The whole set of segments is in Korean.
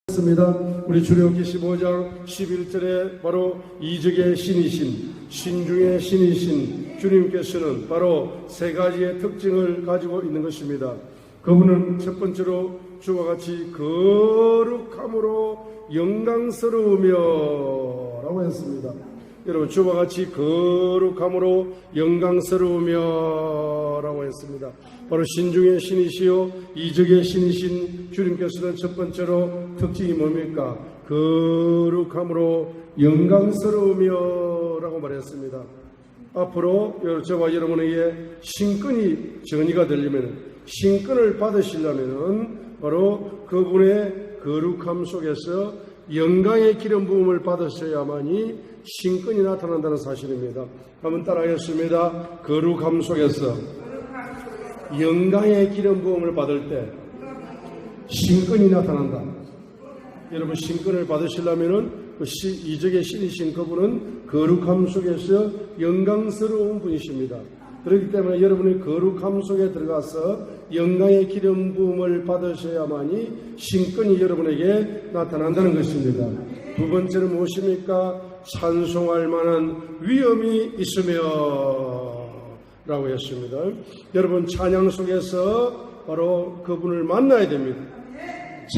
우리 출애굽기 15장 11절에 바로 이적의 신이신 신중의 신이신 주님께서는 바로 세 가지의 특징을 가지고 있는 것입니다. 그분은 첫 번째로 주와 같이 거룩함으로 영광스러우며 라고 했습니다. 여러분, 주와 같이 거룩함으로 영광스러우며 라고 했습니다. 바로 신중의 신이시요 이적의 신이신 주님께서는 첫 번째로 특징이 뭡니까? 거룩함으로 영광스러우며 라고 말했습니다. 앞으로 저와 여러분에게 신권이 전이가 되려면, 신권을 받으시려면 바로 그분의 거룩함 속에서 영광의 기름 부음을 받으셔야만이 신권이 나타난다는 사실입니다. 한번 따라하겠습니다. 거룩함 속에서 영광의 기름 부음을 받을 때 신권이 나타난다. 여러분, 신권을 받으시려면은 이적의 신이신 그분은 거룩함 속에서 영광스러운 분이십니다. 그렇기 때문에 여러분이 거룩함 속에 들어가서 영광의 기름 부음을 받으셔야만이 신권이 여러분에게 나타난다는 것입니다. 두 번째는 무엇입니까? 찬송할 만한 위엄이 있으며 라고 했습니다. 여러분, 찬양 속에서 바로 그분을 만나야 됩니다.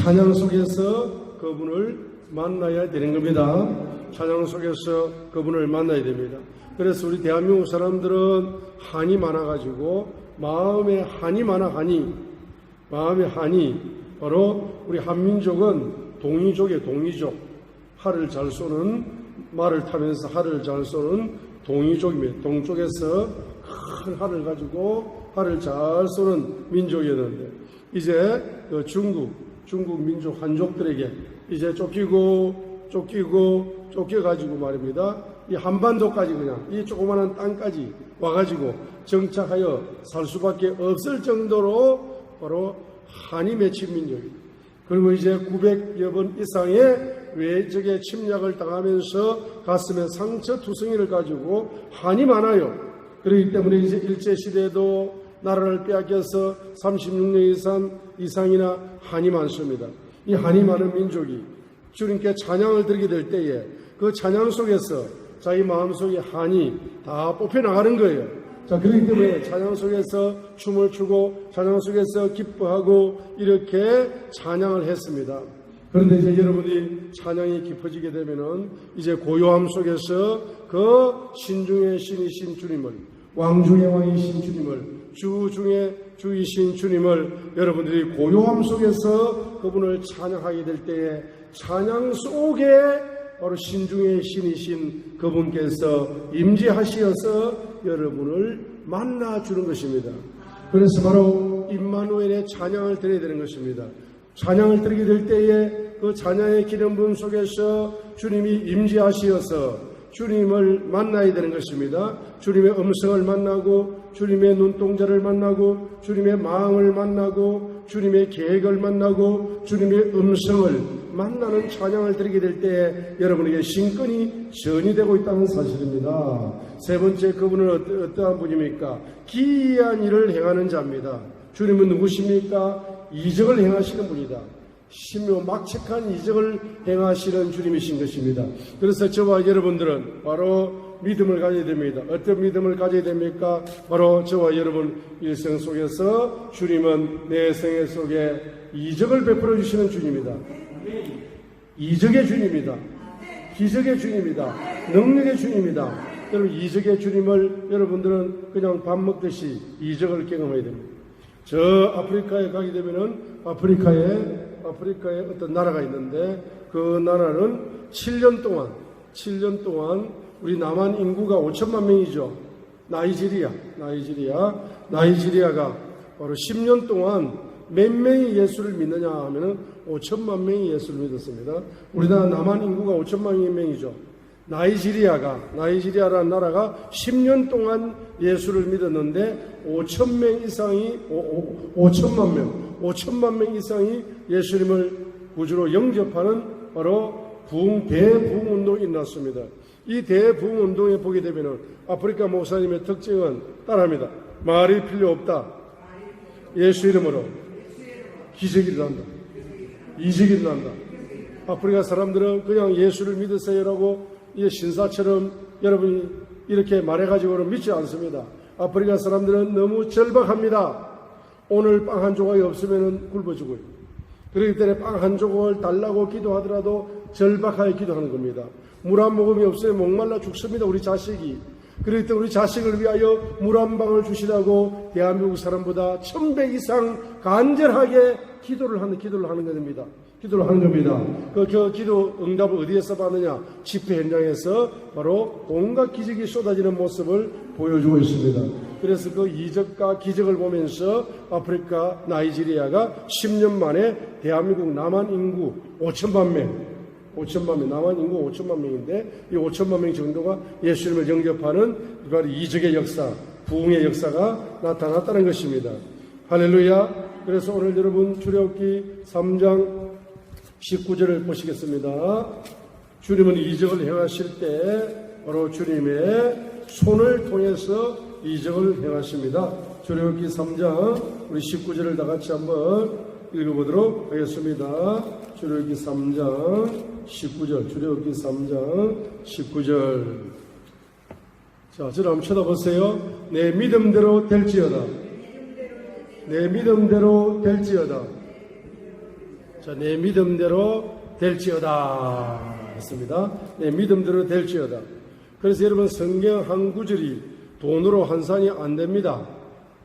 찬양 속에서 그분을 만나야 되는 겁니다. 찬양 속에서 그분을 만나야 됩니다. 그래서 우리 대한민국 사람들은 한이 많아가지고 마음에 한이 바로 우리 한민족은 동이족이에요. 동이족. 활을 잘 쏘는, 말을 타면서 활을 잘 쏘는 동이족입니다. 동쪽에서 큰 활을 가지고 활을 잘 쏘는 민족이었는데, 이제 중국 민족 한족들에게 이제 쫓겨가지고 말입니다. 이 한반도까지 그냥 이 조그마한 땅까지 와가지고 정착하여 살 수밖에 없을 정도로 바로 한이 맺힌 민족입니다. 그리고 이제 900여 번 이상의 외적의 침략을 당하면서 가슴에 상처 투성이를 가지고 한이 많아요. 그렇기 때문에 이제 일제시대에도 나라를 빼앗겨서 36년 이상이나 한이 많습니다. 이 한이 많은 민족이 주님께 찬양을 드리게 될 때에 그 찬양 속에서 자기 마음속에 한이 다 뽑혀나가는 거예요. 자, 그렇기 때문에 찬양 속에서 춤을 추고 찬양 속에서 기뻐하고 이렇게 찬양을 했습니다. 그런데 이제 여러분이 찬양이 깊어지게 되면은 이제 고요함 속에서 그 신중의 신이신 주님을, 왕중의 왕이신 주님을, 주 중에 주이신 주님을 여러분들이 고요함 속에서 그분을 찬양하게 될 때에 찬양 속에 바로 신중의 신이신 그분께서 임재하시어서 여러분을 만나주는 것입니다. 그래서 바로 임마누엘의 찬양을 드려야 되는 것입니다. 찬양을 드리게 될 때에 그 찬양의 기름 부음 속에서 주님이 임재하시어서 주님을 만나야 되는 것입니다. 주님의 음성을 만나고 주님의 눈동자를 만나고 주님의 마음을 만나고 주님의 계획을 만나고 주님의 음성을 만나는 찬양을 드리게 될 때에 여러분에게 신권이 전이되고 있다는 사실입니다. 세 번째, 그분은 어떠한 분입니까? 기이한 일을 행하는 자입니다. 주님은 누구십니까? 이적을 행하시는 분이다. 신묘막측한 이적을 행하시는 주님이신 것입니다. 그래서 저와 여러분들은 바로 믿음을 가져야 됩니다. 어떤 믿음을 가져야 됩니까? 바로 저와 여러분 일생 속에서 주님은 내 생애 속에 이적을 베풀어 주시는 주님이다. 이적의 주님이다. 기적의 주님이다. 능력의 주님이다. 여러분, 이적의 주님을 여러분들은 그냥 밥 먹듯이 이적을 경험해야 됩니다. 저 아프리카에 가게 되면은 아프리카에 어떤 나라가 있는데 그 나라는 7년 동안 우리 남한 인구가 5천만 명이죠. 나이지리아가 바로 10년 동안 몇 명이 예수를 믿느냐 하면은 5천만 명이 예수를 믿었습니다. 우리나라 남한 인구가 5천만 명이죠. 나이지리아라는 나라가 10년 동안 예수를 믿었는데 5천만 명 이상이 예수님을 구주로 영접하는 바로 대부흥 운동이 일어났습니다. 이 대부흥 운동에 보게 되면 아프리카 목사님의 특징은 따라합니다. 말이 필요 없다. 예수 이름으로 기적이 일어난다. 이적이 일어난다. 아프리카 사람들은 그냥 예수를 믿으세요라고 신사처럼 여러분이 이렇게 말해가지고는 믿지 않습니다. 아프리카 사람들은 너무 절박합니다. 오늘 빵 한 조각이 없으면 굶어 죽어요. 그렇기 때문에 빵 한 조각을 달라고 기도하더라도 절박하게 기도하는 겁니다. 물 한 모금이 없으면 목말라 죽습니다. 우리 자식이. 그렇기 때문에 우리 자식을 위하여 물 한 방울 주시라고 대한민국 사람보다 1000배 이상 간절하게 기도를 하는 겁니다. 기도를 하는 겁니다. 그 기도 응답을 어디에서 받느냐? 집회 현장에서 바로 온갖 기적이 쏟아지는 모습을 보여주고 있습니다. 그래서 그 이적과 기적을 보면서 아프리카 나이지리아가 10년 만에 대한민국 남한 인구 5천만 명, 남한 인구 5천만 명인데 이 5천만 명 정도가 예수님을 영접하는 바로 이적의 역사, 부흥의 역사가 나타났다는 것입니다. 할렐루야. 그래서 오늘 여러분 출애굽기 3장 19절을 보시겠습니다. 주님은 이적을 행하실 때 바로 주님의 손을 통해서 이적을 행하십니다. 출애굽기 3장 우리 19절을 다 같이 한번 읽어보도록 하겠습니다. 출애굽기 3장 19절, 출애굽기 3장 19절. 자, 저를 한번 쳐다보세요. 내 믿음대로 될지어다. 내 믿음대로 될지어다. 자, 내 믿음대로 될지어다 했습니다. 내 믿음대로 될지어다. 그래서 여러분 성경 한 구절이 돈으로 환산이 안 됩니다.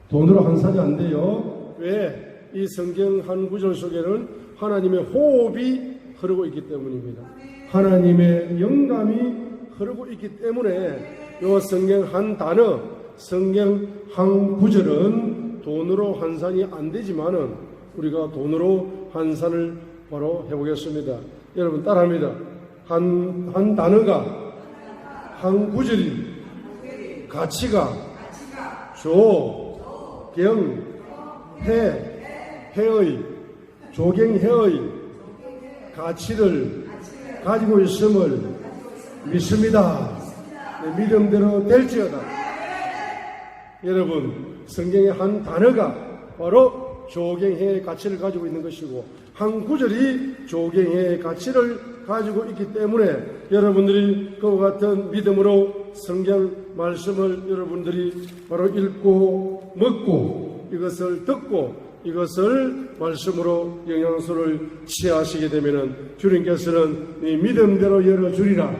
돈으로 환산이 안 돼요. 왜? 이 성경 한 구절 속에는 하나님의 호흡이 흐르고 있기 때문입니다. 하나님의 영감이 흐르고 있기 때문에 이 성경 한 단어, 성경 한 구절은 돈으로 환산이 안 되지만은 우리가 돈으로 환산을 바로 해보겠습니다. 여러분 따라합니다. 한 단어가, 한 구절이, 가치가, 해의, 조경해의 가치를 가지고 있음을 믿습니다. 내 믿음대로 될지어다. 여러분, 성경의 한 단어가 바로 조경해의 가치를 가지고 있는 것이고 한 구절이 조경해의 가치를 가지고 있기 때문에 여러분들이 그와 같은 믿음으로 성경 말씀을 여러분들이 바로 읽고 먹고 이것을 듣고 이것을 말씀으로 영양소를 취하시게 되면은 주님께서는 이 믿음대로 열어주리라.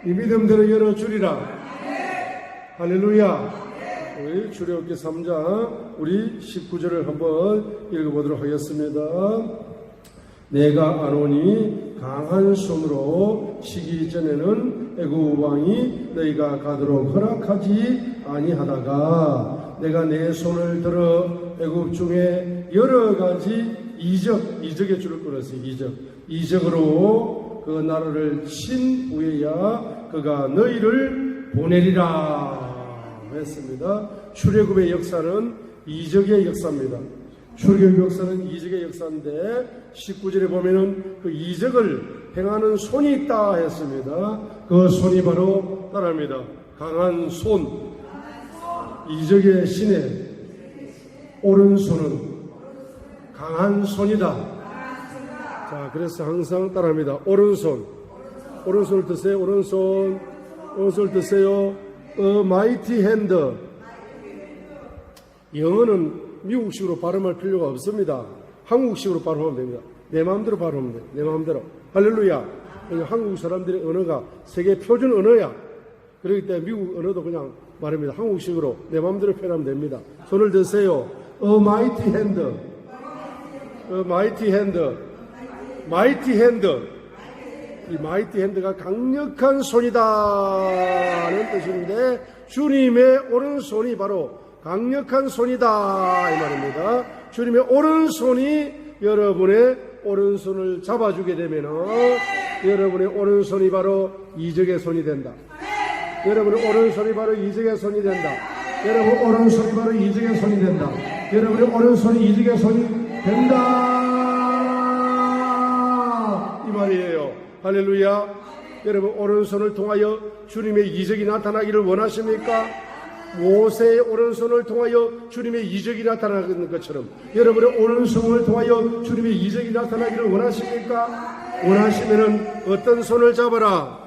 이 믿음대로 열어주리라. 할렐루야. 우리 출애굽기 3장 우리 19절을 한번 읽어보도록 하겠습니다. 내가 아론이 강한 손으로 치기 전에는 애굽 왕이 너희가 가도록 허락하지 아니하다가 내가 내 손을 들어 애굽 중에 여러 가지 이적의 줄을 끊었어요. 이적으로 그 나라를 친 후에야 그가 너희를 보내리라 했습니다. 출애굽의 역사는 이적의 역사입니다. 출애굽의 역사는 이적의 역사인데 19절에 보면은 그 이적을 행하는 손이 있다 했습니다. 그 손이 바로 따라합니다. 강한 손. 이적의 신의 오른손은 강한 손이다. 자, 그래서 항상 따라합니다. 오른손을 드세요. 오른손을 드세요. mighty hand. 영어는 미국식으로 발음할 필요가 없습니다. 한국식으로 발음하면 됩니다. 내 마음대로 발음하면 돼요. 내 마음대로. 할렐루야. 한국 사람들의 언어가 세계 표준 언어야. 그렇기 때문에 미국 언어도 그냥 말합니다. 한국식으로 내 마음대로 표현하면 됩니다. 손을 드세요. mighty hand. mighty hand. 이 마이티 핸드가 강력한 손이다는 뜻인데 주님의 오른손이 바로 강력한 손이다 이 말입니다. 주님의 오른손이 여러분의 오른손을 잡아주게 되면 여러분의 오른손이 바로 이적의 손이 된다. 여러분의 오른손이 바로 이적의 손이 된다. 여러분 오른손이 바로 이적의 손이 된다. 여러분의 오른손이 이적의 손이 된다 이 말이에요. 할렐루야. 여러분 오른손을 통하여 주님의 이적이 나타나기를 원하십니까? 모세의 오른손을 통하여 주님의 이적이 나타나는 것처럼 여러분의 오른손을 통하여 주님의 이적이 나타나기를 원하십니까? 원하시면은 어떤 손을 잡아라?